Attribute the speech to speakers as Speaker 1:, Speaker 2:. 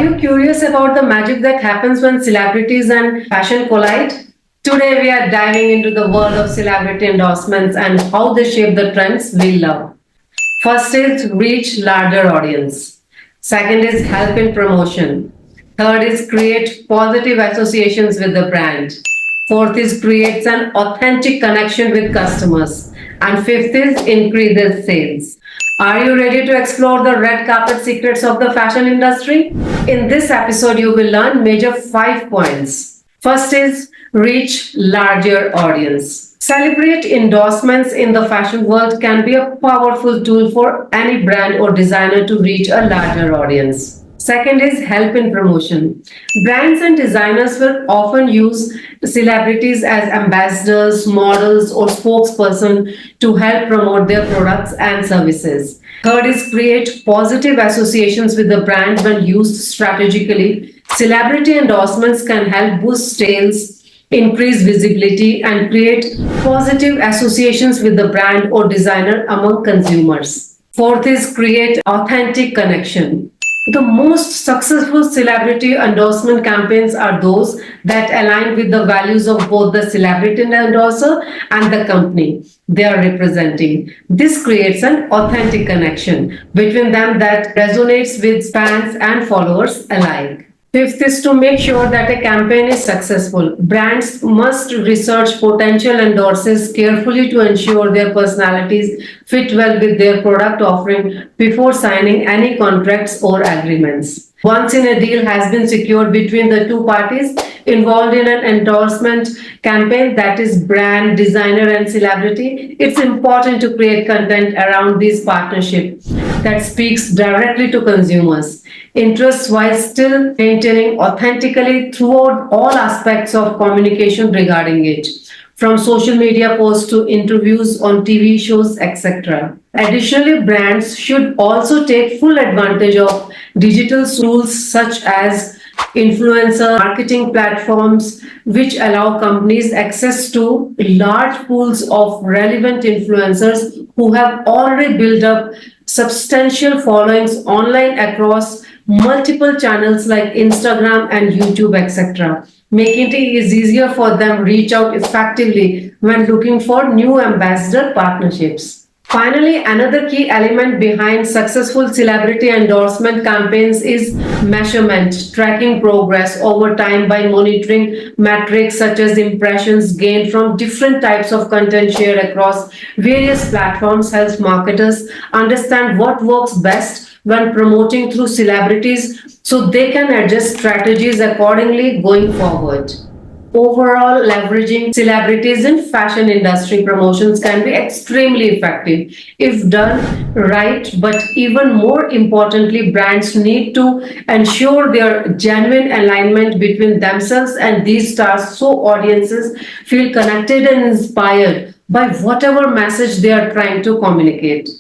Speaker 1: Are you curious about the magic that happens when celebrities and fashion collide? Today, we are diving into the world of celebrity endorsements and how they shape the trends we love. First is reach larger audience. Second is help in promotion. Third is create positive associations with the brand. Fourth is creates an authentic connection with customers. And fifth is increases sales. Are you ready to explore the red carpet secrets of the fashion industry? In this episode, you will learn major 5 points. First is reach larger audience. Celebrate endorsements in the fashion world can be a powerful tool for any brand or designer to reach a larger audience. Second is help in promotion. Brands and designers will often use celebrities as ambassadors, models, or spokesperson to help promote their products and services. Third is create positive associations with the brand when used strategically. Celebrity endorsements can help boost sales, increase visibility, and create positive associations with the brand or designer among consumers. Fourth is create authentic connection. The most successful celebrity endorsement campaigns are those that align with the values of both the celebrity endorser and the company they are representing. This creates an authentic connection between them that resonates with fans and followers alike. Fifth is to make sure that a campaign is successful. Brands must research potential endorsers carefully to ensure their personalities fit well with their product offering before signing any contracts or agreements. Once a deal has been secured between the two parties involved in an endorsement campaign, that is brand, designer, and celebrity, it's important to create content around this partnership that speaks directly to consumers' interests while still maintaining authentically throughout all aspects of communication regarding it, from social media posts to interviews on TV shows, etc. Additionally, brands should also take full advantage of digital tools such as influencer marketing platforms, which allow companies access to large pools of relevant influencers who have already built up substantial followings online across multiple channels like Instagram and YouTube, etc., making it easier for them reach out effectively when looking for new ambassador partnerships. Finally, another key element behind successful celebrity endorsement campaigns is measurement, tracking progress over time by monitoring metrics such as impressions gained from different types of content shared across various platforms helps marketers understand what works best when promoting through celebrities so they can adjust strategies accordingly going forward. Overall, leveraging celebrities in fashion industry promotions can be extremely effective if done right, but even more importantly, brands need to ensure their genuine alignment between themselves and these stars so audiences feel connected and inspired by whatever message they are trying to communicate.